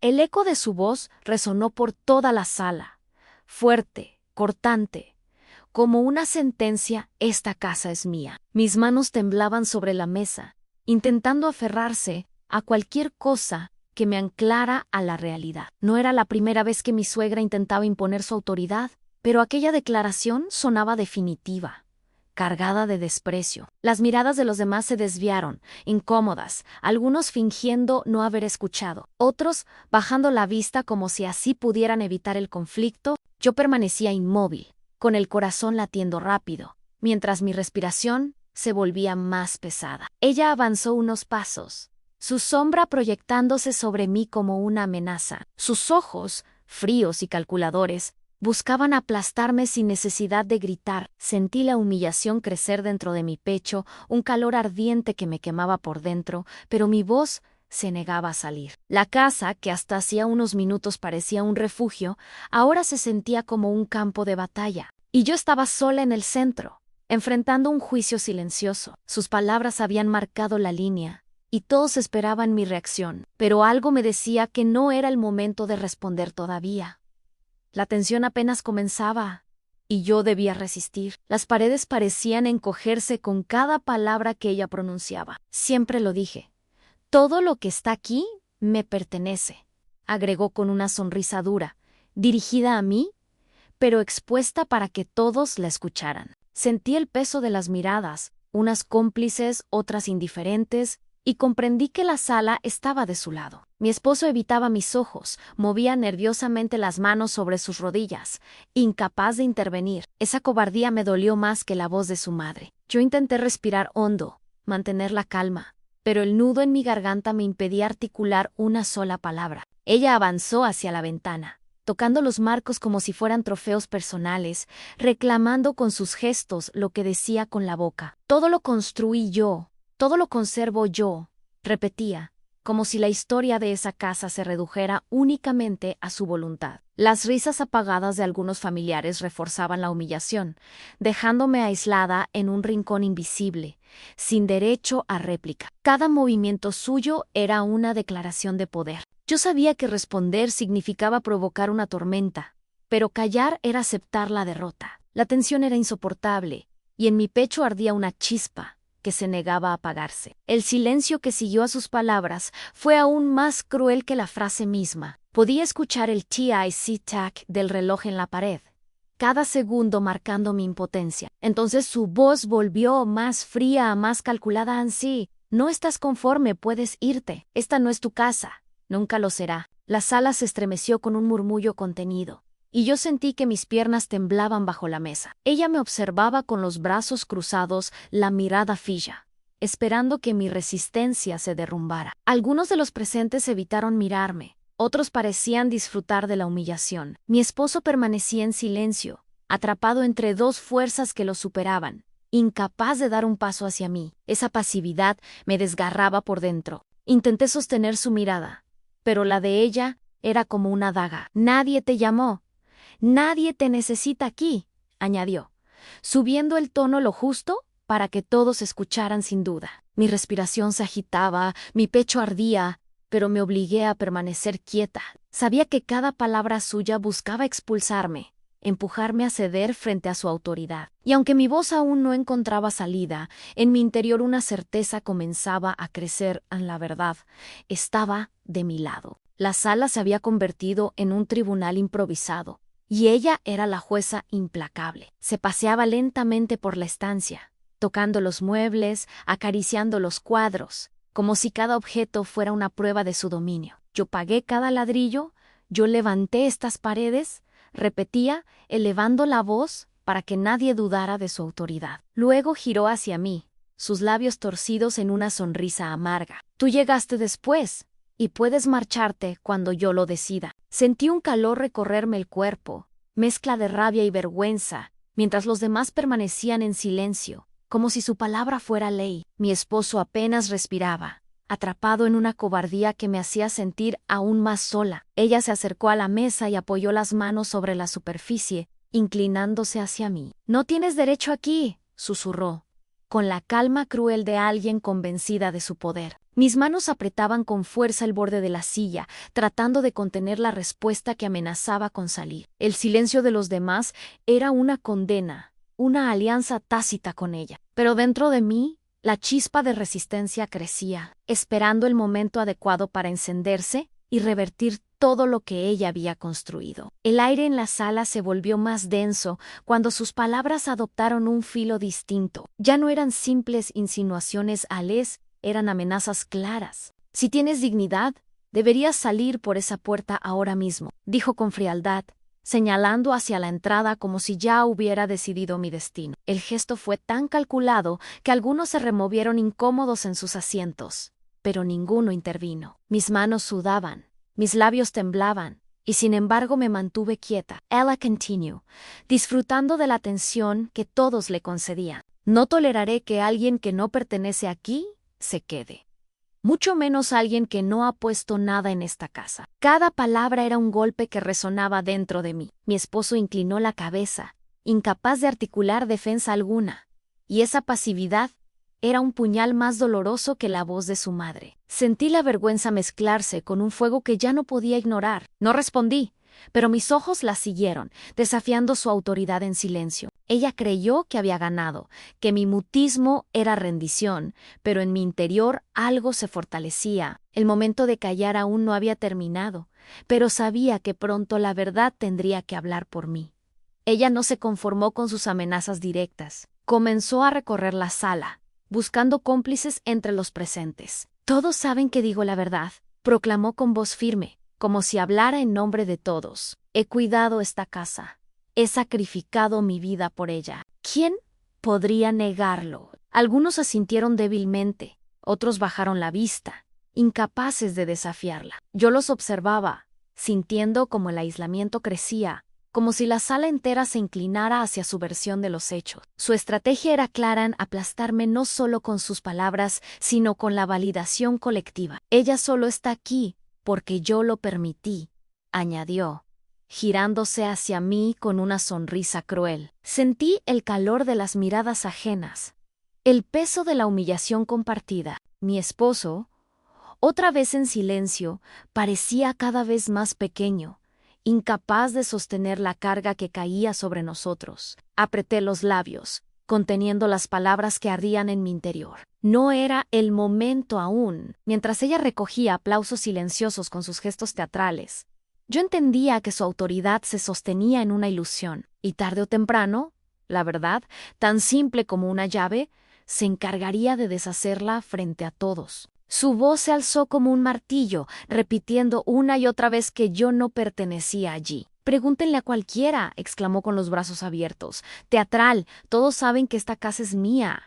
El eco de su voz resonó por toda la sala, fuerte, cortante, como una sentencia: esta casa es mía. Mis manos temblaban sobre la mesa, intentando aferrarse a cualquier cosa que me anclara a la realidad. No era la primera vez que mi suegra intentaba imponer su autoridad, pero aquella declaración sonaba definitiva, cargada de desprecio. Las miradas de los demás se desviaron, incómodas, algunos fingiendo no haber escuchado, otros bajando la vista como si así pudieran evitar el conflicto. Yo permanecía inmóvil, con el corazón latiendo rápido, mientras mi respiración se volvía más pesada. Ella avanzó unos pasos, su sombra proyectándose sobre mí como una amenaza. Sus ojos, fríos y calculadores, buscaban aplastarme sin necesidad de gritar. Sentí la humillación crecer dentro de mi pecho, un calor ardiente que me quemaba por dentro, pero mi voz se negaba a salir. La casa, que hasta hacía unos minutos parecía un refugio, ahora se sentía como un campo de batalla. Y yo estaba sola en el centro, enfrentando un juicio silencioso. Sus palabras habían marcado la línea, y todos esperaban mi reacción, pero algo me decía que no era el momento de responder todavía. La tensión apenas comenzaba, y yo debía resistir. Las paredes parecían encogerse con cada palabra que ella pronunciaba. Siempre lo dije: todo lo que está aquí me pertenece, agregó con una sonrisa dura, dirigida a mí, pero expuesta para que todos la escucharan. Sentí el peso de las miradas, unas cómplices, otras indiferentes, y comprendí que la sala estaba de su lado. Mi esposo evitaba mis ojos, movía nerviosamente las manos sobre sus rodillas, incapaz de intervenir. Esa cobardía me dolió más que la voz de su madre. Yo intenté respirar hondo, mantener la calma, pero el nudo en mi garganta me impedía articular una sola palabra. Ella avanzó hacia la ventana, tocando los marcos como si fueran trofeos personales, reclamando con sus gestos lo que decía con la boca. Todo lo construí yo, todo lo conservo yo, repetía, como si la historia de esa casa se redujera únicamente a su voluntad. Las risas apagadas de algunos familiares reforzaban la humillación, dejándome aislada en un rincón invisible, sin derecho a réplica. Cada movimiento suyo era una declaración de poder. Yo sabía que responder significaba provocar una tormenta, pero callar era aceptar la derrota. La tensión era insoportable, y en mi pecho ardía una chispa que se negaba a apagarse. El silencio que siguió a sus palabras fue aún más cruel que la frase misma. Podía escuchar el tic-tac del reloj en la pared, cada segundo marcando mi impotencia. Entonces su voz volvió más fría, más calculada. Ansí, no estás conforme, puedes irte. Esta no es tu casa, nunca lo será. La sala se estremeció con un murmullo contenido, y yo sentí que mis piernas temblaban bajo la mesa. Ella me observaba con los brazos cruzados, la mirada fija, esperando que mi resistencia se derrumbara. Algunos de los presentes evitaron mirarme, otros parecían disfrutar de la humillación. Mi esposo permanecía en silencio, atrapado entre dos fuerzas que lo superaban, incapaz de dar un paso hacia mí. Esa pasividad me desgarraba por dentro. Intenté sostener su mirada, pero la de ella era como una daga. Nadie te llamó. Nadie te necesita aquí, añadió, subiendo el tono lo justo para que todos escucharan sin duda. Mi respiración se agitaba, mi pecho ardía, pero me obligué a permanecer quieta. Sabía que cada palabra suya buscaba expulsarme, empujarme a ceder frente a su autoridad. Y aunque mi voz aún no encontraba salida, en mi interior una certeza comenzaba a crecer. En la verdad, estaba de mi lado. La sala se había convertido en un tribunal improvisado, y ella era la jueza implacable. Se paseaba lentamente por la estancia, tocando los muebles, acariciando los cuadros, como si cada objeto fuera una prueba de su dominio. Yo pagué cada ladrillo, yo levanté estas paredes, repetía, elevando la voz para que nadie dudara de su autoridad. Luego giró hacia mí, sus labios torcidos en una sonrisa amarga. Tú llegaste después, y puedes marcharte cuando yo lo decida. Sentí un calor recorrerme el cuerpo, mezcla de rabia y vergüenza, mientras los demás permanecían en silencio, como si su palabra fuera ley. Mi esposo apenas respiraba, atrapado en una cobardía que me hacía sentir aún más sola. Ella se acercó a la mesa y apoyó las manos sobre la superficie, inclinándose hacia mí. No tienes derecho aquí, susurró, con la calma cruel de alguien convencida de su poder. Mis manos apretaban con fuerza el borde de la silla, tratando de contener la respuesta que amenazaba con salir. El silencio de los demás era una condena, una alianza tácita con ella. Pero dentro de mí, la chispa de resistencia crecía, esperando el momento adecuado para encenderse y revertir todo lo que ella había construido. El aire en la sala se volvió más denso cuando sus palabras adoptaron un filo distinto. Ya no eran simples insinuaciones alés, eran amenazas claras. Si tienes dignidad, deberías salir por esa puerta ahora mismo, dijo con frialdad, señalando hacia la entrada como si ya hubiera decidido mi destino. El gesto fue tan calculado que algunos se removieron incómodos en sus asientos, pero ninguno intervino. Mis manos sudaban, mis labios temblaban, y sin embargo me mantuve quieta. Ella continuó, disfrutando de la atención que todos le concedían. No toleraré que alguien que no pertenece aquí se quede. Mucho menos alguien que no ha puesto nada en esta casa. Cada palabra era un golpe que resonaba dentro de mí. Mi esposo inclinó la cabeza, incapaz de articular defensa alguna, y esa pasividad era un puñal más doloroso que la voz de su madre. Sentí la vergüenza mezclarse con un fuego que ya no podía ignorar. No respondí, pero mis ojos la siguieron, desafiando su autoridad en silencio. Ella creyó que había ganado, que mi mutismo era rendición, pero en mi interior algo se fortalecía. El momento de callar aún no había terminado, pero sabía que pronto la verdad tendría que hablar por mí. Ella no se conformó con sus amenazas directas. Comenzó a recorrer la sala, buscando cómplices entre los presentes. Todos saben que digo la verdad, proclamó con voz firme, como si hablara en nombre de todos. He cuidado esta casa. He sacrificado mi vida por ella. ¿Quién podría negarlo? Algunos asintieron débilmente, otros bajaron la vista, incapaces de desafiarla. Yo los observaba, sintiendo como el aislamiento crecía, como si la sala entera se inclinara hacia su versión de los hechos. Su estrategia era clara en aplastarme no solo con sus palabras, sino con la validación colectiva. Ella solo está aquí porque yo lo permití, añadió, girándose hacia mí con una sonrisa cruel. Sentí el calor de las miradas ajenas, el peso de la humillación compartida. Mi esposo, otra vez en silencio, parecía cada vez más pequeño, incapaz de sostener la carga que caía sobre nosotros. Apreté los labios, conteniendo las palabras que ardían en mi interior. No era el momento aún. Mientras ella recogía aplausos silenciosos con sus gestos teatrales, yo entendía que su autoridad se sostenía en una ilusión, y tarde o temprano, la verdad, tan simple como una llave, se encargaría de deshacerla frente a todos. Su voz se alzó como un martillo, repitiendo una y otra vez que yo no pertenecía allí. Pregúntenle a cualquiera, exclamó con los brazos abiertos. Teatral, todos saben que esta casa es mía.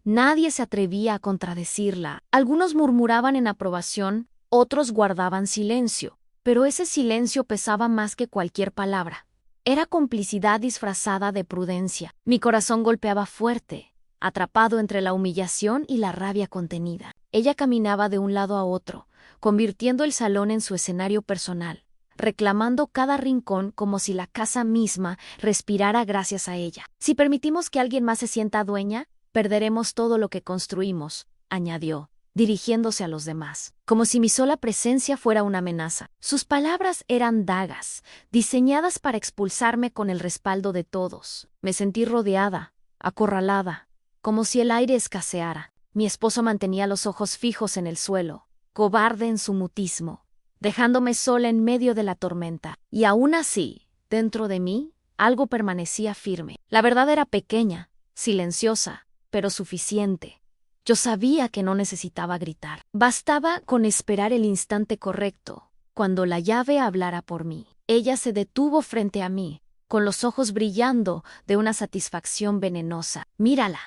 Nadie se atrevía a contradecirla. Algunos murmuraban en aprobación, otros guardaban silencio, pero ese silencio pesaba más que cualquier palabra. Era complicidad disfrazada de prudencia. Mi corazón golpeaba fuerte, atrapado entre la humillación y la rabia contenida. Ella caminaba de un lado a otro, convirtiendo el salón en su escenario personal, reclamando cada rincón como si la casa misma respirara gracias a ella. Si permitimos que alguien más se sienta dueña, perderemos todo lo que construimos, añadió, dirigiéndose a los demás, como si mi sola presencia fuera una amenaza. Sus palabras eran dagas, diseñadas para expulsarme con el respaldo de todos. Me sentí rodeada, acorralada, como si el aire escaseara. Mi esposo mantenía los ojos fijos en el suelo, cobarde en su mutismo, dejándome sola en medio de la tormenta. Y aún así, dentro de mí, algo permanecía firme. La verdad era pequeña, silenciosa, pero suficiente. Yo sabía que no necesitaba gritar. Bastaba con esperar el instante correcto, cuando la llave hablara por mí. Ella se detuvo frente a mí, con los ojos brillando de una satisfacción venenosa. «Mírala»,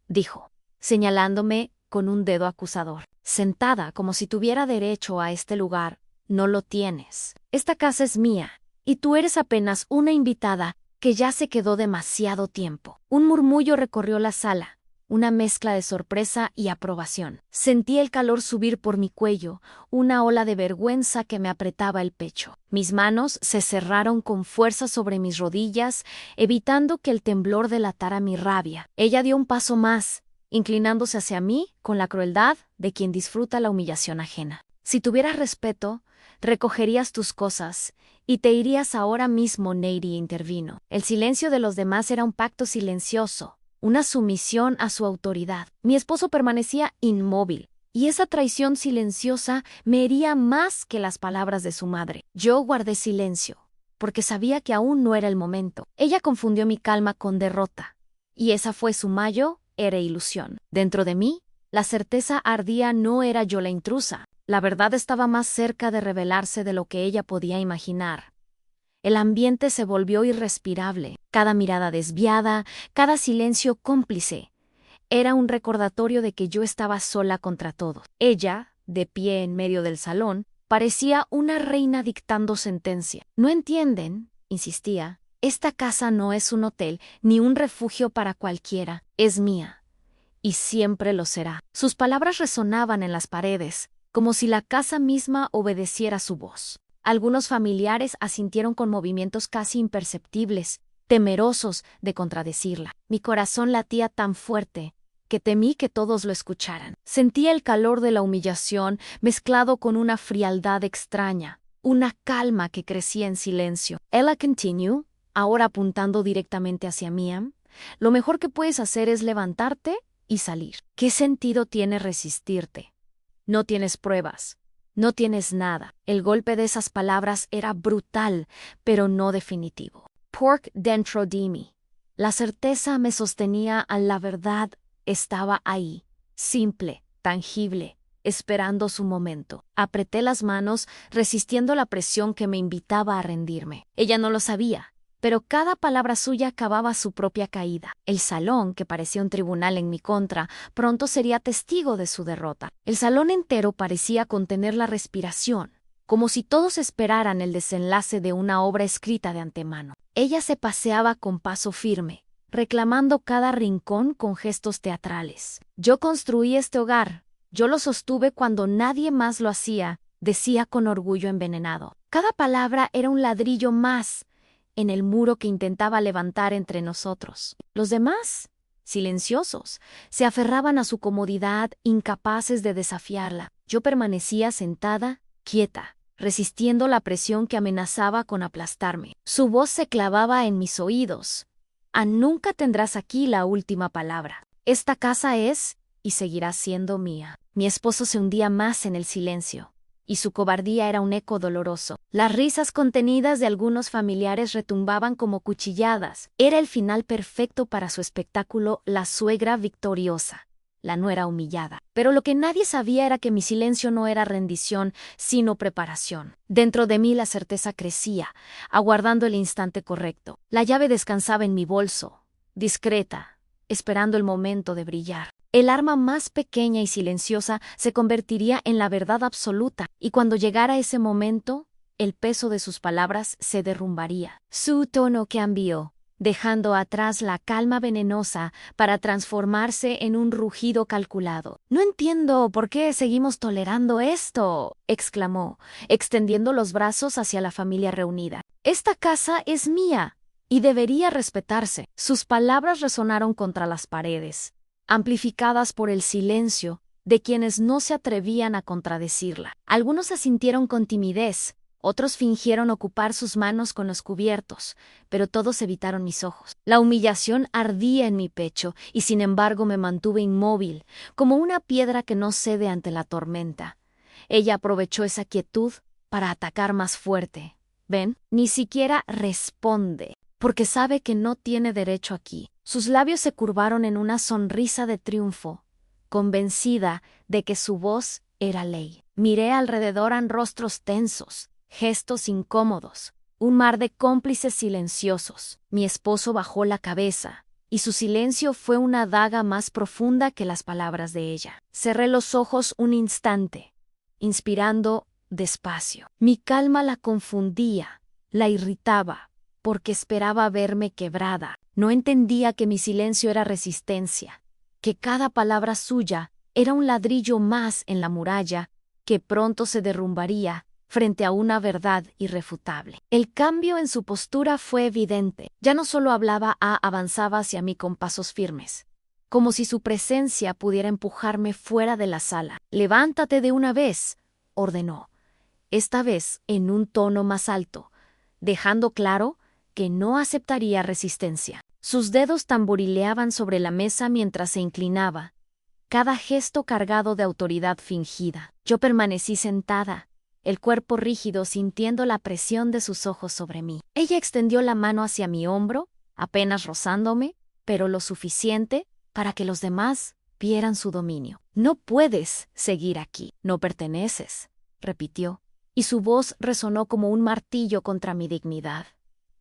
dijo, señalándome con un dedo acusador. «Sentada como si tuviera derecho a este lugar, no lo tienes. Esta casa es mía, y tú eres apenas una invitada que ya se quedó demasiado tiempo». Un murmullo recorrió la sala, una mezcla de sorpresa y aprobación. Sentí el calor subir por mi cuello, una ola de vergüenza que me apretaba el pecho. Mis manos se cerraron con fuerza sobre mis rodillas, evitando que el temblor delatara mi rabia. Ella dio un paso más, inclinándose hacia mí con la crueldad de quien disfruta la humillación ajena. Si tuvieras respeto, recogerías tus cosas y te irías ahora mismo, Neri intervino. El silencio de los demás era un pacto silencioso, una sumisión a su autoridad. Mi esposo permanecía inmóvil, y esa traición silenciosa me hería más que las palabras de su madre. Yo guardé silencio, porque sabía que aún no era el momento. Ella confundió mi calma con derrota, y esa fue su mayo, era ilusión. Dentro de mí, la certeza ardía, no era yo la intrusa. La verdad estaba más cerca de revelarse de lo que ella podía imaginar. El ambiente se volvió irrespirable, cada mirada desviada, cada silencio cómplice. Era un recordatorio de que yo estaba sola contra todos. Ella, de pie en medio del salón, parecía una reina dictando sentencia. ¿No entienden?, insistía. Esta casa no es un hotel ni un refugio para cualquiera. Es mía. Y siempre lo será. Sus palabras resonaban en las paredes, como si la casa misma obedeciera su voz. Algunos familiares asintieron con movimientos casi imperceptibles, temerosos de contradecirla. Mi corazón latía tan fuerte que temí que todos lo escucharan. Sentía el calor de la humillación mezclado con una frialdad extraña, una calma que crecía en silencio. Ella continuó, ahora apuntando directamente hacia mí. Lo mejor que puedes hacer es levantarte y salir. ¿Qué sentido tiene resistirte? No tienes pruebas, no tienes nada. El golpe de esas palabras era brutal, pero no definitivo. Pork dentro de mí. La certeza me sostenía a la verdad estaba ahí, simple, tangible, esperando su momento. Apreté las manos, resistiendo la presión que me invitaba a rendirme. Ella no lo sabía, pero cada palabra suya cavaba su propia caída. El salón, que parecía un tribunal en mi contra, pronto sería testigo de su derrota. El salón entero parecía contener la respiración, como si todos esperaran el desenlace de una obra escrita de antemano. Ella se paseaba con paso firme, reclamando cada rincón con gestos teatrales. Yo construí este hogar, yo lo sostuve cuando nadie más lo hacía, decía con orgullo envenenado. Cada palabra era un ladrillo más en el muro que intentaba levantar entre nosotros. Los demás, silenciosos, se aferraban a su comodidad, incapaces de desafiarla. Yo permanecía sentada, quieta, resistiendo la presión que amenazaba con aplastarme. Su voz se clavaba en mis oídos. Nunca tendrás aquí la última palabra. Esta casa es y seguirá siendo mía. Mi esposo se hundía más en el silencio, y su cobardía era un eco doloroso. Las risas contenidas de algunos familiares retumbaban como cuchilladas. Era el final perfecto para su espectáculo, la suegra victoriosa, la nuera humillada. Pero lo que nadie sabía era que mi silencio no era rendición, sino preparación. Dentro de mí la certeza crecía, aguardando el instante correcto. La llave descansaba en mi bolso, discreta, esperando el momento de brillar. El arma más pequeña y silenciosa se convertiría en la verdad absoluta, y cuando llegara ese momento, el peso de sus palabras se derrumbaría. Su tono cambió, dejando atrás la calma venenosa para transformarse en un rugido calculado. «No entiendo por qué seguimos tolerando esto», exclamó, extendiendo los brazos hacia la familia reunida. «Esta casa es mía y debería respetarse». Sus palabras resonaron contra las paredes, amplificadas por el silencio de quienes no se atrevían a contradecirla. Algunos asintieron con timidez, otros fingieron ocupar sus manos con los cubiertos, pero todos evitaron mis ojos. La humillación ardía en mi pecho y sin embargo me mantuve inmóvil, como una piedra que no cede ante la tormenta. Ella aprovechó esa quietud para atacar más fuerte. ¿Ven? Ni siquiera responde, porque sabe que no tiene derecho aquí. Sus labios se curvaron en una sonrisa de triunfo, convencida de que su voz era ley. Miré alrededor en rostros tensos, gestos incómodos, un mar de cómplices silenciosos. Mi esposo bajó la cabeza, y su silencio fue una daga más profunda que las palabras de ella. Cerré los ojos un instante, inspirando despacio. Mi calma la confundía, la irritaba, porque esperaba verme quebrada. No entendía que mi silencio era resistencia, que cada palabra suya era un ladrillo más en la muralla que pronto se derrumbaría frente a una verdad irrefutable. El cambio en su postura fue evidente. Ya no solo hablaba, avanzaba hacia mí con pasos firmes, como si su presencia pudiera empujarme fuera de la sala. «Levántate de una vez», ordenó, esta vez en un tono más alto, dejando claro que no aceptaría resistencia. Sus dedos tamborileaban sobre la mesa mientras se inclinaba, cada gesto cargado de autoridad fingida. Yo permanecí sentada, el cuerpo rígido sintiendo la presión de sus ojos sobre mí. Ella extendió la mano hacia mi hombro, apenas rozándome, pero lo suficiente para que los demás vieran su dominio. «No puedes seguir aquí, no perteneces», repitió, y su voz resonó como un martillo contra mi dignidad.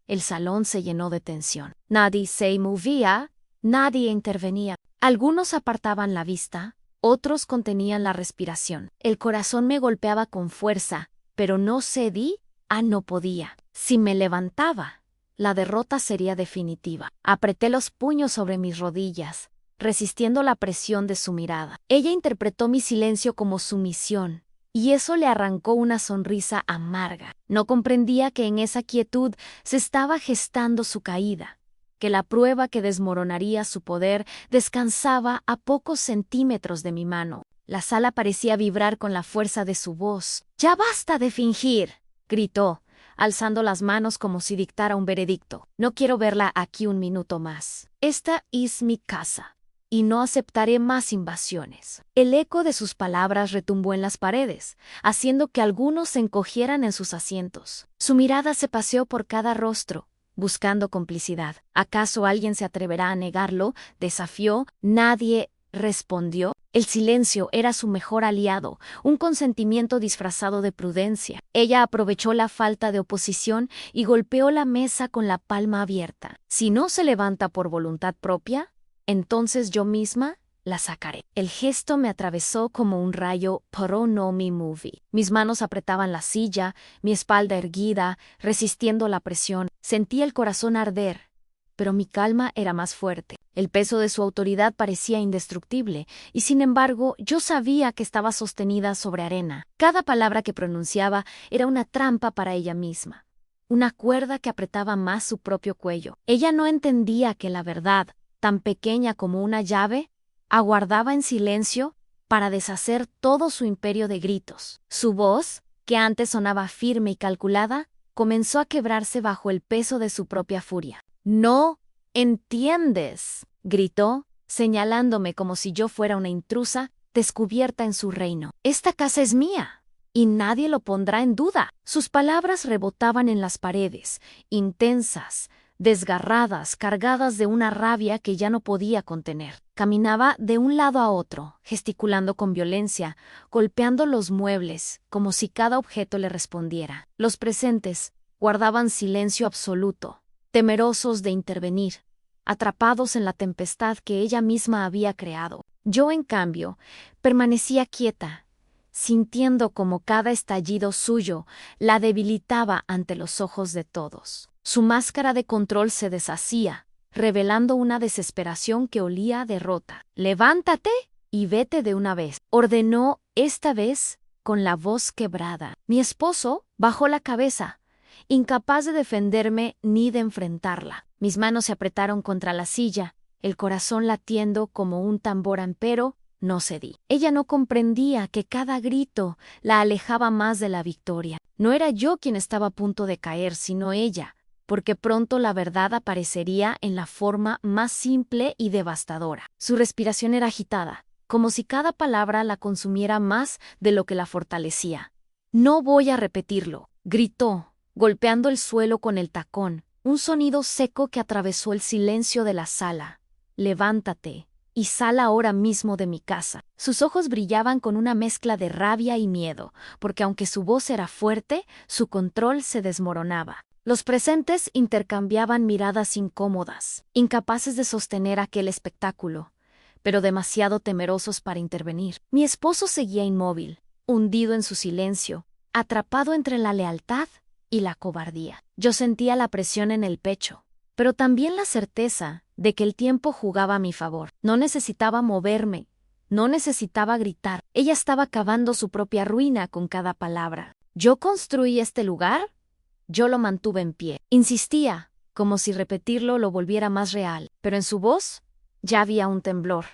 El salón se llenó de tensión. Nadie se movía, nadie intervenía. Algunos apartaban la vista, otros contenían la respiración. El corazón me golpeaba con fuerza, pero no cedí, no podía. Si me levantaba, la derrota sería definitiva. Apreté los puños sobre mis rodillas, resistiendo la presión de su mirada. Ella interpretó mi silencio como sumisión, y eso le arrancó una sonrisa amarga. No comprendía que en esa quietud se estaba gestando su caída, que la prueba que desmoronaría su poder descansaba a pocos centímetros de mi mano. La sala parecía vibrar con la fuerza de su voz. «¡Ya basta de fingir!», gritó, alzando las manos como si dictara un veredicto. «No quiero verla aquí un minuto más. Esta es mi casa, y no aceptaré más invasiones». El eco de sus palabras retumbó en las paredes, haciendo que algunos se encogieran en sus asientos. Su mirada se paseó por cada rostro, buscando complicidad. ¿Acaso alguien se atreverá a negarlo? Desafió. Nadie respondió. El silencio era su mejor aliado, un consentimiento disfrazado de prudencia. Ella aprovechó la falta de oposición y golpeó la mesa con la palma abierta. «Si no se levanta por voluntad propia, entonces yo misma la sacaré». El gesto me atravesó como un rayo, pero no mi movie. Mis manos apretaban la silla, mi espalda erguida, resistiendo la presión. Sentí el corazón arder, pero mi calma era más fuerte. El peso de su autoridad parecía indestructible, y sin embargo yo sabía que estaba sostenida sobre arena. Cada palabra que pronunciaba era una trampa para ella misma, una cuerda que apretaba más su propio cuello. Ella no entendía que la verdad, tan pequeña como una llave, aguardaba en silencio para deshacer todo su imperio de gritos. Su voz, que antes sonaba firme y calculada, comenzó a quebrarse bajo el peso de su propia furia. «¡No entiendes!», gritó, señalándome como si yo fuera una intrusa descubierta en su reino. «Esta casa es mía, y nadie lo pondrá en duda». Sus palabras rebotaban en las paredes, intensas, desgarradas, cargadas de una rabia que ya no podía contener. Caminaba de un lado a otro, gesticulando con violencia, golpeando los muebles, como si cada objeto le respondiera. Los presentes guardaban silencio absoluto, temerosos de intervenir, atrapados en la tempestad que ella misma había creado. Yo, en cambio, permanecía quieta, sintiendo como cada estallido suyo la debilitaba ante los ojos de todos. Su máscara de control se deshacía, revelando una desesperación que olía a derrota. «Levántate y vete de una vez», ordenó esta vez con la voz quebrada. Mi esposo bajó la cabeza, incapaz de defenderme ni de enfrentarla. Mis manos se apretaron contra la silla, el corazón latiendo como un tambor, pero no cedí. Ella no comprendía que cada grito la alejaba más de la victoria. No era yo quien estaba a punto de caer, sino ella, porque pronto la verdad aparecería en la forma más simple y devastadora. Su respiración era agitada, como si cada palabra la consumiera más de lo que la fortalecía. «No voy a repetirlo», gritó, golpeando el suelo con el tacón, un sonido seco que atravesó el silencio de la sala. «Levántate y sal ahora mismo de mi casa». Sus ojos brillaban con una mezcla de rabia y miedo, porque aunque su voz era fuerte, su control se desmoronaba. Los presentes intercambiaban miradas incómodas, incapaces de sostener aquel espectáculo, pero demasiado temerosos para intervenir. Mi esposo seguía inmóvil, hundido en su silencio, atrapado entre la lealtad y la cobardía. Yo sentía la presión en el pecho, pero también la certeza de que el tiempo jugaba a mi favor. No necesitaba moverme, no necesitaba gritar. Ella estaba cavando su propia ruina con cada palabra. «¿Yo construí este lugar?». Yo lo mantuve en pie. Insistía, como si repetirlo lo volviera más real, pero en su voz Ya había un temblor,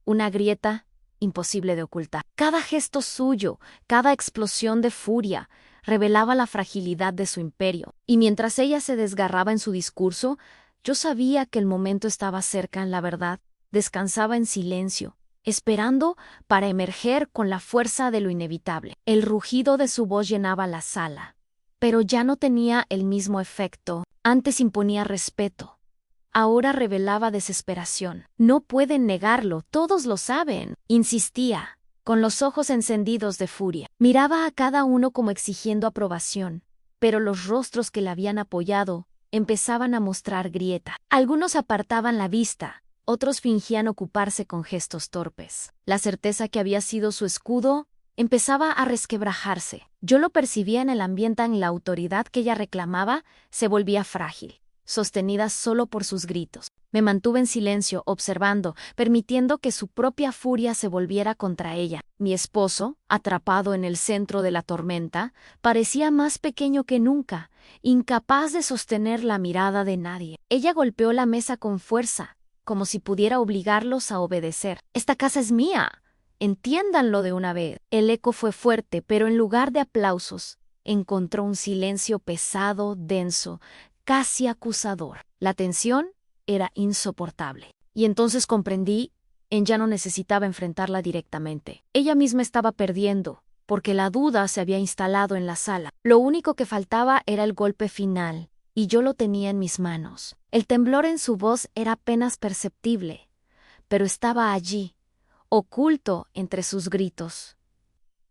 una grieta imposible de ocultar. Cada gesto suyo, cada explosión de furia, revelaba la fragilidad de su imperio. Y mientras ella se desgarraba en su discurso, yo sabía que el momento estaba cerca. En la verdad, descansaba en silencio, esperando para emerger con la fuerza de lo inevitable. El rugido de su voz llenaba la sala, pero ya no tenía el mismo efecto. Antes imponía respeto. Ahora revelaba desesperación. No pueden negarlo, todos lo saben. Insistía, con los ojos encendidos de furia. Miraba a cada uno como exigiendo aprobación, pero los rostros que la habían apoyado empezaban a mostrar grieta. Algunos apartaban la vista, otros fingían ocuparse con gestos torpes. La certeza que había sido su escudo empezaba a resquebrajarse. Yo lo percibía en el ambiente. En la autoridad que ella reclamaba se volvía frágil, sostenida solo por sus gritos. Me mantuve en silencio, observando, permitiendo que su propia furia se volviera contra ella. Mi esposo, atrapado en el centro de la tormenta, parecía más pequeño que nunca, incapaz de sostener la mirada de nadie. Ella golpeó la mesa con fuerza, como si pudiera obligarlos a obedecer. «Esta casa es mía. Entiéndanlo de una vez». El eco fue fuerte, pero en lugar de aplausos, encontró un silencio pesado, denso, casi acusador. La tensión era insoportable. Y entonces comprendí, ya no necesitaba enfrentarla directamente. Ella misma estaba perdiendo, porque la duda se había instalado en la sala. Lo único que faltaba era el golpe final, y yo lo tenía en mis manos. El temblor en su voz era apenas perceptible, pero estaba allí, oculto entre sus gritos.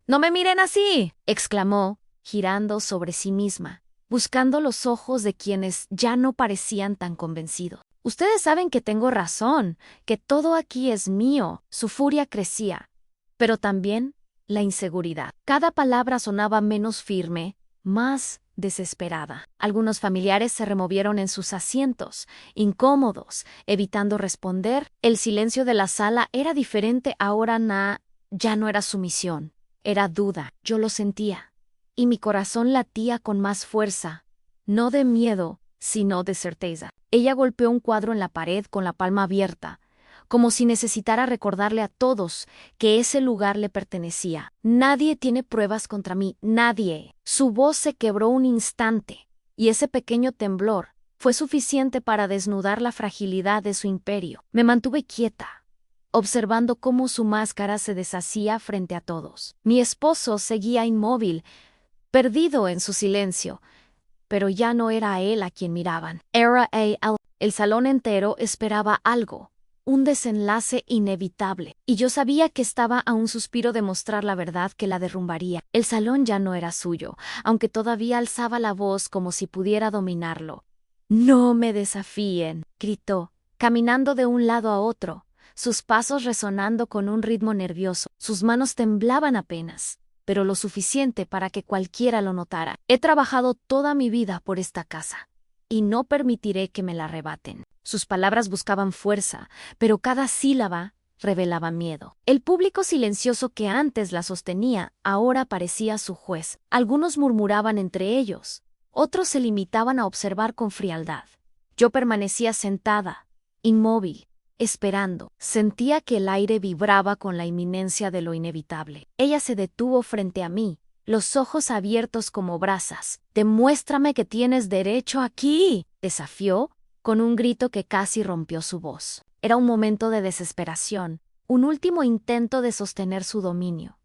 «¡No me miren así!», exclamó, girando sobre sí misma, buscando los ojos de quienes ya no parecían tan convencidos. «Ustedes saben que tengo razón, que todo aquí es mío». Su furia crecía, pero también la inseguridad. Cada palabra sonaba menos firme, más desesperada. Algunos familiares se removieron en sus asientos, incómodos, evitando responder. El silencio de la sala era diferente ahora. Ya no era sumisión, era duda. Yo lo sentía, y mi corazón latía con más fuerza, no de miedo, sino de certeza. Ella golpeó un cuadro en la pared con la palma abierta, como si necesitara recordarle a todos que ese lugar le pertenecía. «Nadie tiene pruebas contra mí, nadie». Su voz se quebró un instante, y ese pequeño temblor fue suficiente para desnudar la fragilidad de su imperio. Me mantuve quieta, observando cómo su máscara se deshacía frente a todos. Mi esposo seguía inmóvil, perdido en su silencio, pero ya no era a él a quien miraban. Era a él. El salón entero esperaba algo, un desenlace inevitable, y yo sabía que estaba a un suspiro de mostrar la verdad que la derrumbaría. El salón ya no era suyo, aunque todavía alzaba la voz como si pudiera dominarlo. «¡No me desafíen!», gritó, caminando de un lado a otro, sus pasos resonando con un ritmo nervioso. Sus manos temblaban apenas, pero lo suficiente para que cualquiera lo notara. «He trabajado toda mi vida por esta casa, y no permitiré que me la arrebaten». Sus palabras buscaban fuerza, pero cada sílaba revelaba miedo. El público silencioso que antes la sostenía ahora parecía su juez. Algunos murmuraban entre ellos, otros se limitaban a observar con frialdad. Yo permanecía sentada, inmóvil, esperando. Sentía que el aire vibraba con la inminencia de lo inevitable. Ella se detuvo frente a mí, los ojos abiertos como brasas. «Demuéstrame que tienes derecho aquí», desafió, con un grito que casi rompió su voz. Era un momento de desesperación, un último intento de sostener su dominio.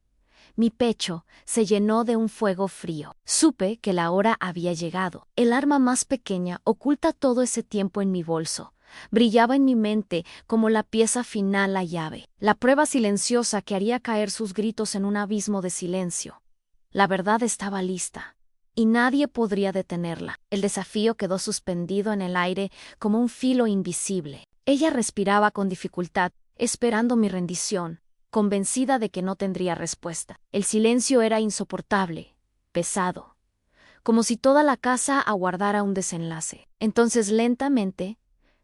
Mi pecho se llenó de un fuego frío. Supe que la hora había llegado. El arma más pequeña, oculta todo ese tiempo en mi bolso, brillaba en mi mente como la pieza final, la llave, la prueba silenciosa que haría caer sus gritos en un abismo de silencio. La verdad estaba lista, y nadie podría detenerla. El desafío quedó suspendido en el aire como un filo invisible. Ella respiraba con dificultad, esperando mi rendición, convencida de que no tendría respuesta. El silencio era insoportable, pesado, como si toda la casa aguardara un desenlace. Entonces, lentamente,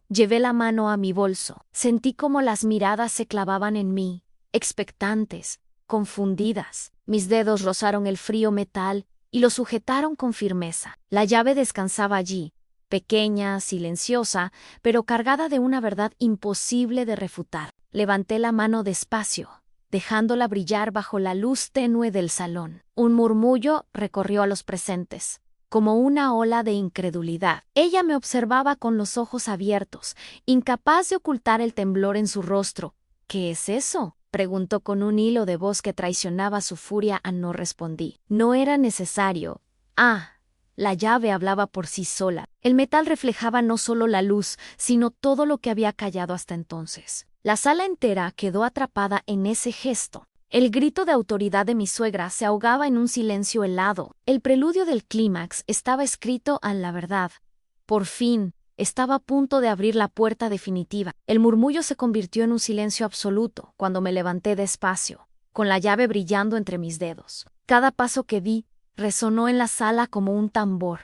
llevé la mano a mi bolso. Sentí como las miradas se clavaban en mí, expectantes, confundidas. Mis dedos rozaron el frío metal y lo sujetaron con firmeza. La llave descansaba allí, pequeña, silenciosa, pero cargada de una verdad imposible de refutar. Levanté la mano despacio, dejándola brillar bajo la luz tenue del salón. Un murmullo recorrió a los presentes, como una ola de incredulidad. Ella me observaba con los ojos abiertos, incapaz de ocultar el temblor en su rostro. «¿Qué es eso?», preguntó con un hilo de voz que traicionaba su furia. No respondí. No era necesario. La llave hablaba por sí sola. El metal reflejaba no solo la luz, sino todo lo que había callado hasta entonces. La sala entera quedó atrapada en ese gesto. El grito de autoridad de mi suegra se ahogaba en un silencio helado. El preludio del clímax estaba escrito en la verdad. Por fin, estaba a punto de abrir la puerta definitiva. El murmullo se convirtió en un silencio absoluto cuando me levanté despacio, con la llave brillando entre mis dedos. Cada paso que di resonó en la sala como un tambor,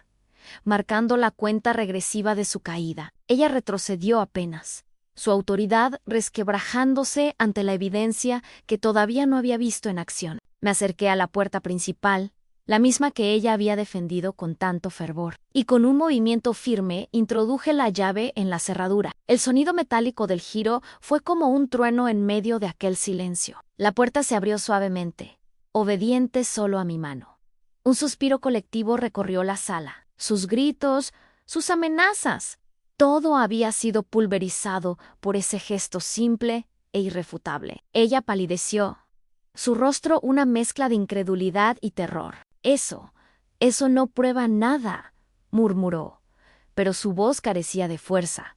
marcando la cuenta regresiva de su caída. Ella retrocedió apenas, su autoridad resquebrajándose ante la evidencia que todavía no había visto en acción. Me acerqué a la puerta principal, la misma que ella había defendido con tanto fervor, y con un movimiento firme introduje la llave en la cerradura. El sonido metálico del giro fue como un trueno en medio de aquel silencio. La puerta se abrió suavemente, obediente solo a mi mano. Un suspiro colectivo recorrió la sala. Sus gritos, sus amenazas, todo había sido pulverizado por ese gesto simple e irrefutable. Ella palideció, su rostro una mezcla de incredulidad y terror. Eso no prueba nada», murmuró, pero su voz carecía de fuerza.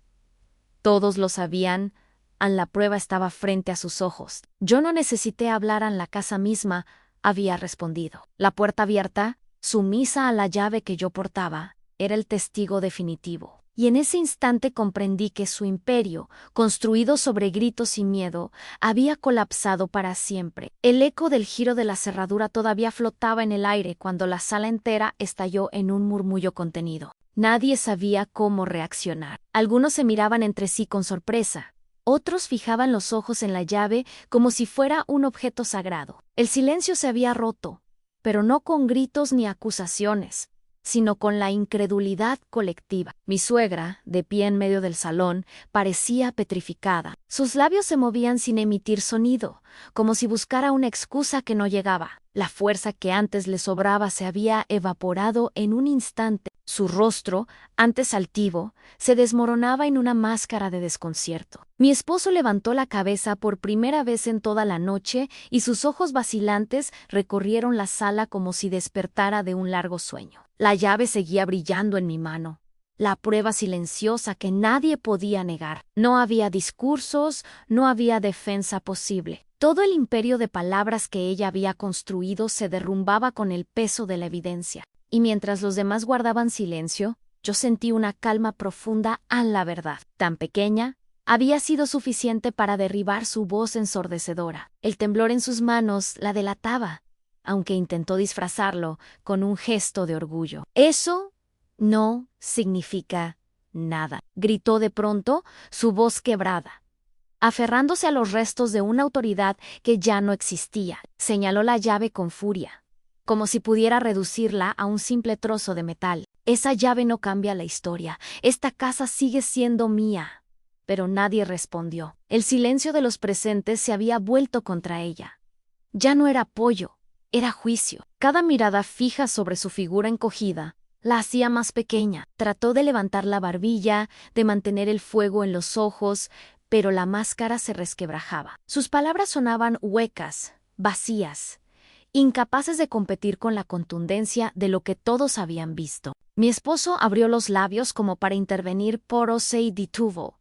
Todos lo sabían, la prueba estaba frente a sus ojos. Yo no necesité hablar en la casa misma, había respondido. La puerta abierta, sumisa a la llave que yo portaba, era el testigo definitivo. Y en ese instante comprendí que su imperio, construido sobre gritos y miedo, había colapsado para siempre. El eco del giro de la cerradura todavía flotaba en el aire cuando la sala entera estalló en un murmullo contenido. Nadie sabía cómo reaccionar. Algunos se miraban entre sí con sorpresa. Otros fijaban los ojos en la llave como si fuera un objeto sagrado. El silencio se había roto, pero no con gritos ni acusaciones, sino con la incredulidad colectiva. Mi suegra, de pie en medio del salón, parecía petrificada. Sus labios se movían sin emitir sonido, como si buscara una excusa que no llegaba. La fuerza que antes le sobraba se había evaporado en un instante. Su rostro, antes altivo, se desmoronaba en una máscara de desconcierto. Mi esposo levantó la cabeza por primera vez en toda la noche y sus ojos vacilantes recorrieron la sala como si despertara de un largo sueño. La llave seguía brillando en mi mano, la prueba silenciosa que nadie podía negar. No había discursos, no había defensa posible. Todo el imperio de palabras que ella había construido se derrumbaba con el peso de la evidencia. Y mientras los demás guardaban silencio, yo sentí una calma profunda en la verdad. Tan pequeña, había sido suficiente para derribar su voz ensordecedora. El temblor en sus manos la delataba, aunque intentó disfrazarlo con un gesto de orgullo. «Eso no significa nada», gritó de pronto, su voz quebrada, aferrándose a los restos de una autoridad que ya no existía. Señaló la llave con furia, como si pudiera reducirla a un simple trozo de metal. «Esa llave no cambia la historia. Esta casa sigue siendo mía». Pero nadie respondió. El silencio de los presentes se había vuelto contra ella. Ya no era apoyo, era juicio. Cada mirada fija sobre su figura encogida la hacía más pequeña. Trató de levantar la barbilla, de mantener el fuego en los ojos, pero la máscara se resquebrajaba. Sus palabras sonaban huecas, vacías, incapaces de competir con la contundencia de lo que todos habían visto. Mi esposo abrió los labios como para intervenir, pero se detuvo,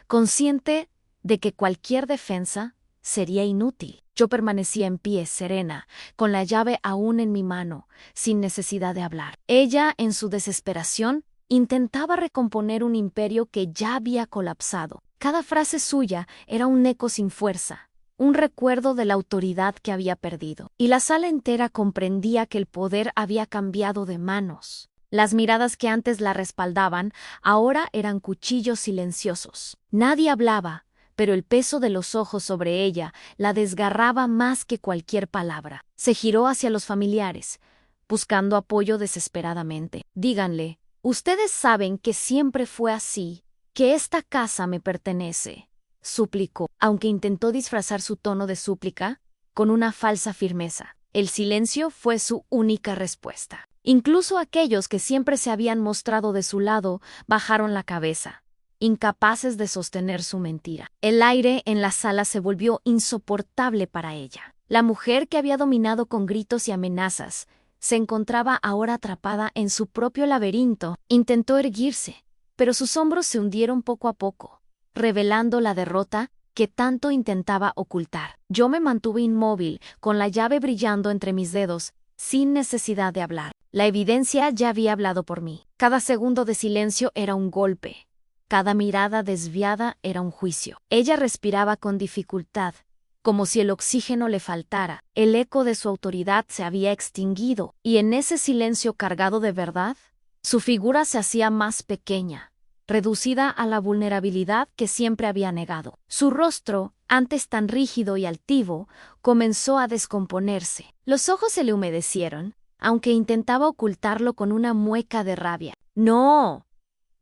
consciente de que cualquier defensa sería inútil. Yo permanecía en pie, serena, con la llave aún en mi mano, sin necesidad de hablar. Ella, en su desesperación, intentaba recomponer un imperio que ya había colapsado. Cada frase suya era un eco sin fuerza, un recuerdo de la autoridad que había perdido. Y la sala entera comprendía que el poder había cambiado de manos. Las miradas que antes la respaldaban ahora eran cuchillos silenciosos. Nadie hablaba, pero el peso de los ojos sobre ella la desgarraba más que cualquier palabra. Se giró hacia los familiares, buscando apoyo desesperadamente. «Díganle, Ustedes saben que siempre fue así, que esta casa me pertenece, suplicó, aunque intentó disfrazar su tono de súplica con una falsa firmeza. El silencio fue su única respuesta. Incluso aquellos que siempre se habían mostrado de su lado bajaron la cabeza, incapaces de sostener su mentira. El aire en la sala se volvió insoportable para ella. La mujer que había dominado con gritos y amenazas se encontraba ahora atrapada en su propio laberinto. Intentó erguirse, pero sus hombros se hundieron poco a poco, revelando la derrota que tanto intentaba ocultar. Yo me mantuve inmóvil, con la llave brillando entre mis dedos, sin necesidad de hablar. La evidencia ya había hablado por mí. Cada segundo de silencio era un golpe. Cada mirada desviada era un juicio. Ella respiraba con dificultad, como si el oxígeno le faltara. El eco de su autoridad se había extinguido, y en ese silencio cargado de verdad, su figura se hacía más pequeña, reducida a la vulnerabilidad que siempre había negado. Su rostro, antes tan rígido y altivo, comenzó a descomponerse. Los ojos se le humedecieron, aunque intentaba ocultarlo con una mueca de rabia. «No,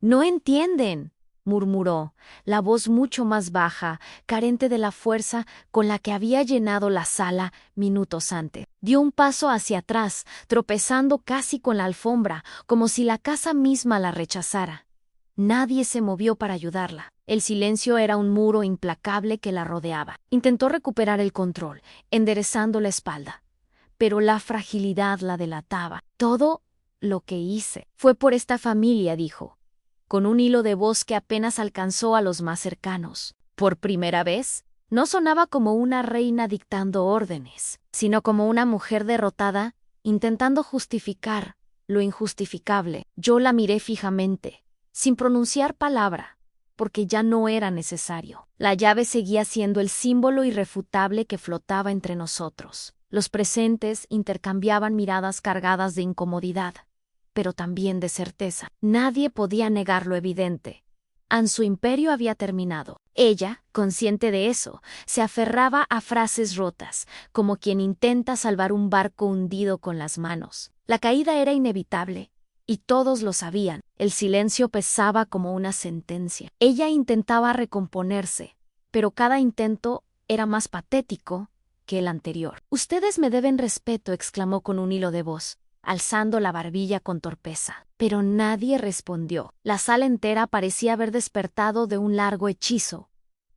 no entienden», murmuró, la voz mucho más baja, carente de la fuerza con la que había llenado la sala minutos antes. Dio un paso hacia atrás, tropezando casi con la alfombra, como si la casa misma la rechazara. Nadie se movió para ayudarla. El silencio era un muro implacable que la rodeaba. Intentó recuperar el control, enderezando la espalda, pero la fragilidad la delataba. «Todo lo que hice fue por esta familia», dijo, con un hilo de voz que apenas alcanzó a los más cercanos. Por primera vez, no sonaba como una reina dictando órdenes, sino como una mujer derrotada, intentando justificar lo injustificable. Yo la miré fijamente, sin pronunciar palabra, porque ya no era necesario. La llave seguía siendo el símbolo irrefutable que flotaba entre nosotros. Los presentes intercambiaban miradas cargadas de incomodidad, pero también de certeza. Nadie podía negar lo evidente. Su imperio había terminado. Ella, consciente de eso, se aferraba a frases rotas, como quien intenta salvar un barco hundido con las manos. La caída era inevitable, y todos lo sabían. El silencio pesaba como una sentencia. Ella intentaba recomponerse, pero cada intento era más patético que el anterior. «Ustedes me deben respeto», exclamó con un hilo de voz, alzando la barbilla con torpeza. Pero nadie respondió. La sala entera parecía haber despertado de un largo hechizo,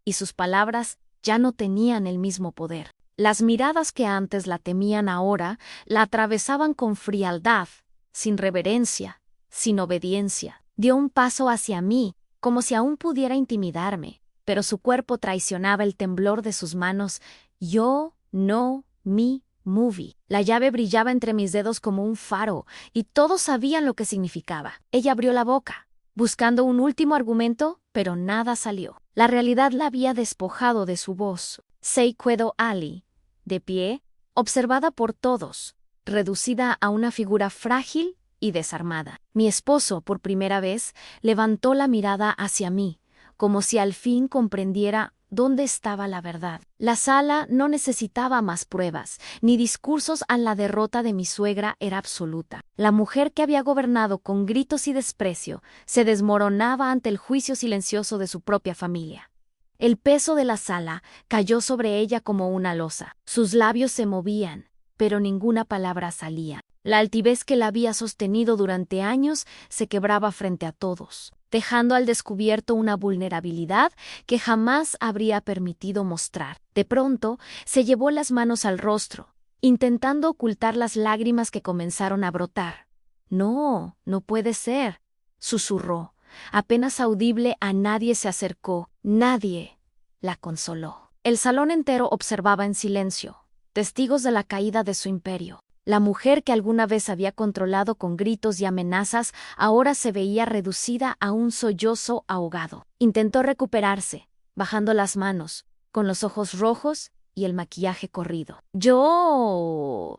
y sus palabras ya no tenían el mismo poder. Las miradas que antes la temían ahora la atravesaban con frialdad, sin reverencia, sin obediencia. Dio un paso hacia mí, como si aún pudiera intimidarme, pero su cuerpo traicionaba el temblor de sus manos. «Yo no me moví». La llave brillaba entre mis dedos como un faro, y todos sabían lo que significaba. Ella abrió la boca, buscando un último argumento, pero nada salió. La realidad la había despojado de su voz. Se quedó allí, de pie, observada por todos, reducida a una figura frágil y desarmada. Mi esposo, por primera vez, levantó la mirada hacia mí, como si al fin comprendiera dónde estaba la verdad. La sala no necesitaba más pruebas, ni discursos a la derrota de mi suegra era absoluta. La mujer que había gobernado con gritos y desprecio se desmoronaba ante el juicio silencioso de su propia familia. El peso de la sala cayó sobre ella como una losa. Sus labios se movían, pero ninguna palabra salía. La altivez que la había sostenido durante años se quebraba frente a todos, dejando al descubierto una vulnerabilidad que jamás habría permitido mostrar. De pronto, se llevó las manos al rostro, intentando ocultar las lágrimas que comenzaron a brotar. «No, no puede ser», susurró. Apenas audible, a nadie se acercó, nadie la consoló. El salón entero observaba en silencio, testigos de la caída de su imperio. La mujer que alguna vez había controlado con gritos y amenazas ahora se veía reducida a un sollozo ahogado. Intentó recuperarse, bajando las manos, con los ojos rojos y el maquillaje corrido. Yo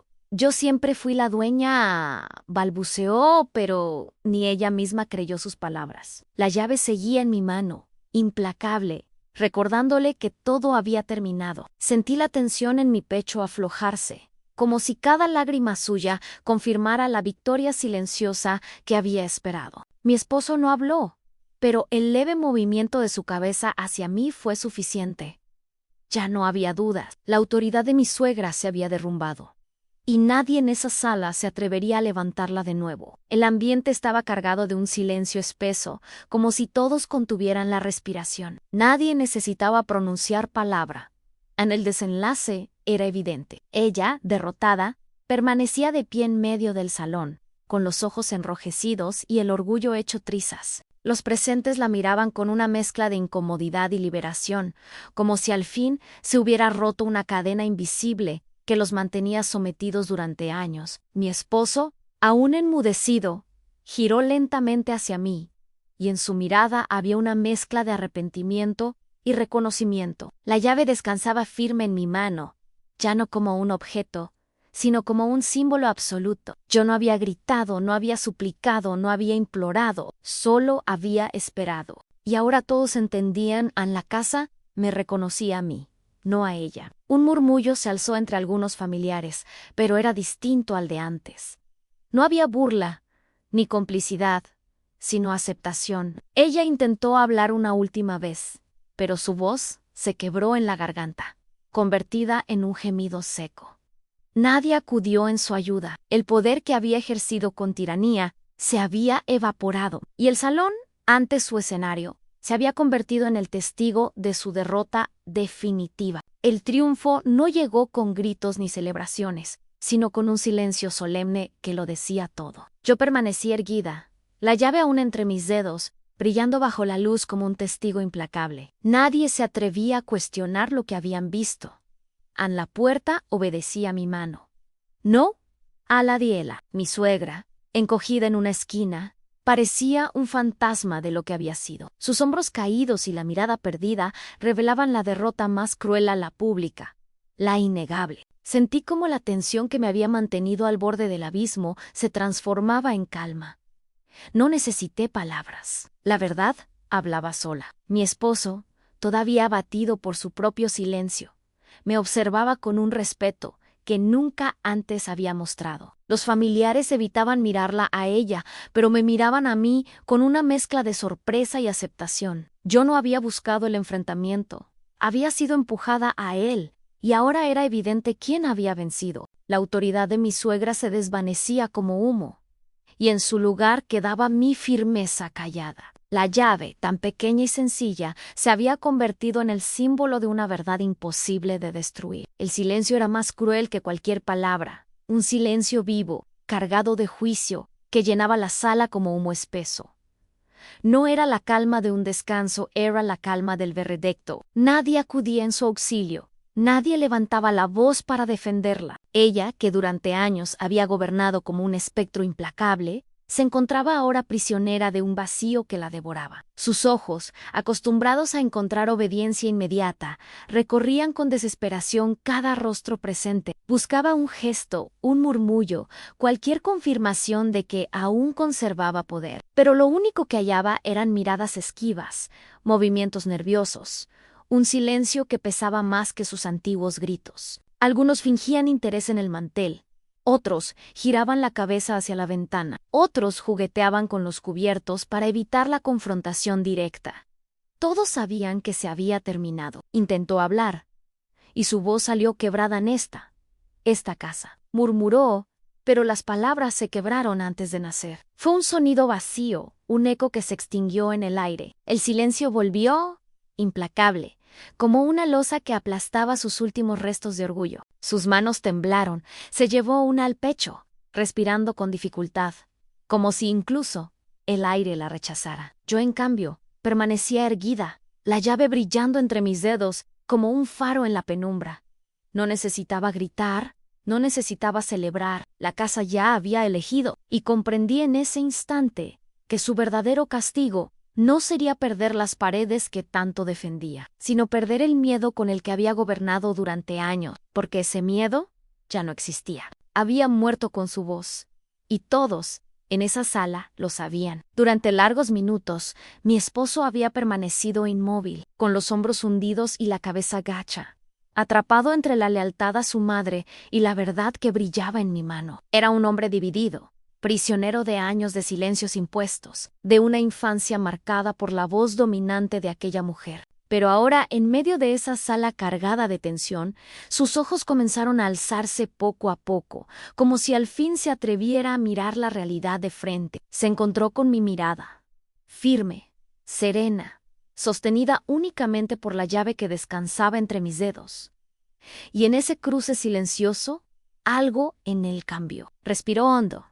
siempre fui la dueña», balbuceó, pero ni ella misma creyó sus palabras. La llave seguía en mi mano, implacable, recordándole que todo había terminado. Sentí la tensión en mi pecho aflojarse, como si cada lágrima suya confirmara la victoria silenciosa que había esperado. Mi esposo no habló, pero el leve movimiento de su cabeza hacia mí fue suficiente. Ya no había dudas, la autoridad de mi suegra se había derrumbado. Y nadie en esa sala se atrevería a levantarla de nuevo. El ambiente estaba cargado de un silencio espeso, como si todos contuvieran la respiración. Nadie necesitaba pronunciar palabra. En el desenlace era evidente. Ella, derrotada, permanecía de pie en medio del salón, con los ojos enrojecidos y el orgullo hecho trizas. Los presentes la miraban con una mezcla de incomodidad y liberación, como si al fin se hubiera roto una cadena invisible que los mantenía sometidos durante años. Mi esposo, aún enmudecido, giró lentamente hacia mí, y en su mirada había una mezcla de arrepentimiento y reconocimiento. La llave descansaba firme en mi mano, ya no como un objeto, sino como un símbolo absoluto. Yo no había gritado, no había suplicado, no había implorado, solo había esperado. Y ahora todos entendían, en la casa me reconocía a mí, no a ella. Un murmullo se alzó entre algunos familiares, pero era distinto al de antes. No había burla, ni complicidad, sino aceptación. Ella intentó hablar una última vez, pero su voz se quebró en la garganta, convertida en un gemido seco. Nadie acudió en su ayuda. El poder que había ejercido con tiranía se había evaporado, y el salón, antes su escenario, se había convertido en el testigo de su derrota definitiva. El triunfo no llegó con gritos ni celebraciones, sino con un silencio solemne que lo decía todo. Yo permanecí erguida, la llave aún entre mis dedos, brillando bajo la luz como un testigo implacable. Nadie se atrevía a cuestionar lo que habían visto. En la puerta obedecía mi mano. No a la Diela, mi suegra, encogida en una esquina, parecía un fantasma de lo que había sido. Sus hombros caídos y la mirada perdida revelaban la derrota más cruel a la pública, la innegable. Sentí como la tensión que me había mantenido al borde del abismo se transformaba en calma. No necesité palabras. La verdad hablaba sola. Mi esposo, todavía abatido por su propio silencio, me observaba con un respeto que nunca antes había mostrado. Los familiares evitaban mirarla a ella, pero me miraban a mí con una mezcla de sorpresa y aceptación. Yo no había buscado el enfrentamiento, había sido empujada a él, y ahora era evidente quién había vencido. La autoridad de mi suegra se desvanecía como humo, y en su lugar quedaba mi firmeza callada. La llave, tan pequeña y sencilla, se había convertido en el símbolo de una verdad imposible de destruir. El silencio era más cruel que cualquier palabra, un silencio vivo, cargado de juicio, que llenaba la sala como humo espeso. No era la calma de un descanso, era la calma del veredicto. Nadie acudía en su auxilio, nadie levantaba la voz para defenderla. Ella, que durante años había gobernado como un espectro implacable, se encontraba ahora prisionera de un vacío que la devoraba. Sus ojos, acostumbrados a encontrar obediencia inmediata, recorrían con desesperación cada rostro presente. Buscaba un gesto, un murmullo, cualquier confirmación de que aún conservaba poder. Pero lo único que hallaba eran miradas esquivas, movimientos nerviosos, un silencio que pesaba más que sus antiguos gritos. Algunos fingían interés en el mantel. Otros giraban la cabeza hacia la ventana. Otros jugueteaban con los cubiertos para evitar la confrontación directa. Todos sabían que se había terminado. Intentó hablar, y su voz salió quebrada en esta casa. Murmuró, pero las palabras se quebraron antes de nacer. Fue un sonido vacío, un eco que se extinguió en el aire. El silencio volvió implacable, como una losa que aplastaba sus últimos restos de orgullo. Sus manos temblaron, se llevó una al pecho, respirando con dificultad, como si incluso el aire la rechazara. Yo, en cambio, permanecía erguida, la llave brillando entre mis dedos como un faro en la penumbra. No necesitaba gritar, no necesitaba celebrar, la casa ya había elegido, y comprendí en ese instante que su verdadero castigo no sería perder las paredes que tanto defendía, sino perder el miedo con el que había gobernado durante años, porque ese miedo ya no existía. Había muerto con su voz, y todos en esa sala lo sabían. Durante largos minutos, mi esposo había permanecido inmóvil, con los hombros hundidos y la cabeza gacha. atrapado entre la lealtad a su madre y la verdad que brillaba en mi mano. Era un hombre dividido, prisionero de años de silencios impuestos, de una infancia marcada por la voz dominante de aquella mujer. Pero ahora, en medio de esa sala cargada de tensión, sus ojos comenzaron a alzarse poco a poco, como si al fin se atreviera a mirar la realidad de frente. Se encontró con mi mirada, firme, serena, sostenida únicamente por la llave que descansaba entre mis dedos. Y en ese cruce silencioso, algo en él cambió. Respiró hondo,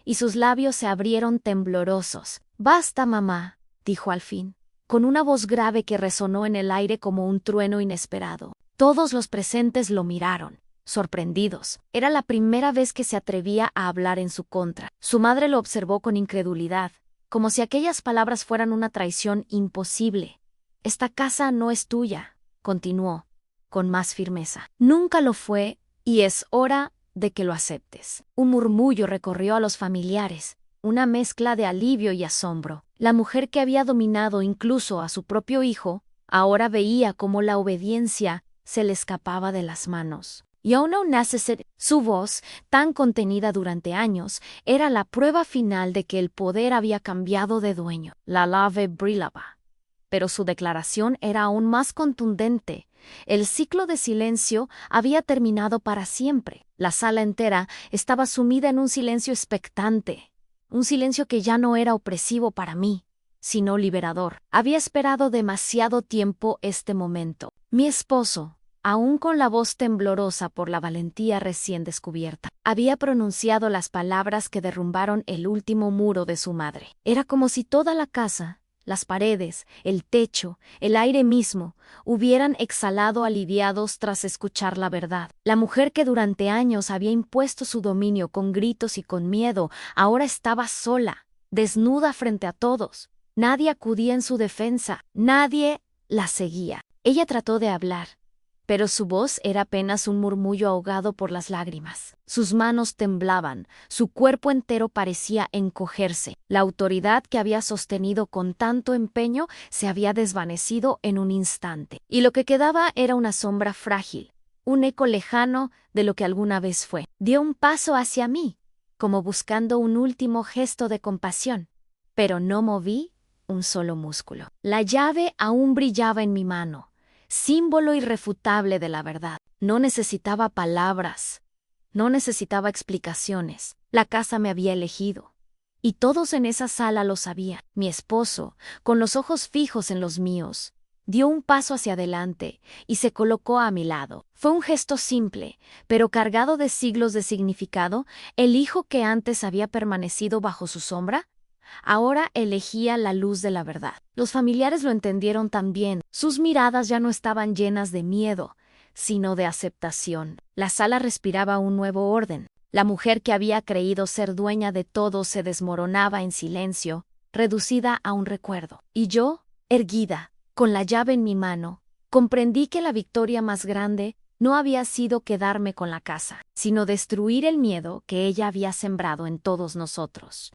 y sus labios se abrieron temblorosos. «Basta, mamá», dijo al fin, con una voz grave que resonó en el aire como un trueno inesperado. Todos los presentes lo miraron, sorprendidos. Era la primera vez que se atrevía a hablar en su contra. Su madre lo observó con incredulidad, como si aquellas palabras fueran una traición imposible. «Esta casa no es tuya», continuó, con más firmeza. «Nunca lo fue, y es hora de que lo aceptes». Un murmullo recorrió a los familiares, una mezcla de alivio y asombro. La mujer que había dominado incluso a su propio hijo, ahora veía cómo la obediencia se le escapaba de las manos. «You know necessity». Su voz, tan contenida durante años, era la prueba final de que el poder había cambiado de dueño. La lave brillaba. Pero su declaración era aún más contundente. El ciclo de silencio había terminado para siempre. La sala entera estaba sumida en un silencio expectante, un silencio que ya no era opresivo para mí, sino liberador. Había esperado demasiado tiempo este momento. Mi esposo, aún con la voz temblorosa por la valentía recién descubierta, había pronunciado las palabras que derrumbaron el último muro de su madre. Era como si toda la casa, las paredes, el techo, el aire mismo, hubieran exhalado aliviados tras escuchar la verdad. La mujer que durante años había impuesto su dominio con gritos y con miedo, ahora estaba sola, desnuda frente a todos. Nadie acudía en su defensa, nadie la seguía. Ella trató de hablar, pero su voz era apenas un murmullo ahogado por las lágrimas. Sus manos temblaban, su cuerpo entero parecía encogerse. La autoridad que había sostenido con tanto empeño se había desvanecido en un instante, y lo que quedaba era una sombra frágil, un eco lejano de lo que alguna vez fue. Dio un paso hacia mí, como buscando un último gesto de compasión, pero no moví un solo músculo. La llave aún brillaba en mi mano, símbolo irrefutable de la verdad. No necesitaba palabras, no necesitaba explicaciones. La casa me había elegido, y todos en esa sala lo sabían. Mi esposo, con los ojos fijos en los míos, dio un paso hacia adelante y se colocó a mi lado. Fue un gesto simple, pero cargado de siglos de significado. El hijo que antes había permanecido bajo su sombra, ahora elegía la luz de la verdad. Los familiares lo entendieron también. Sus miradas ya no estaban llenas de miedo, sino de aceptación. La sala respiraba un nuevo orden. La mujer que había creído ser dueña de todo se desmoronaba en silencio, reducida a un recuerdo. Y yo, erguida, con la llave en mi mano, comprendí que la victoria más grande no había sido quedarme con la casa, sino destruir el miedo que ella había sembrado en todos nosotros.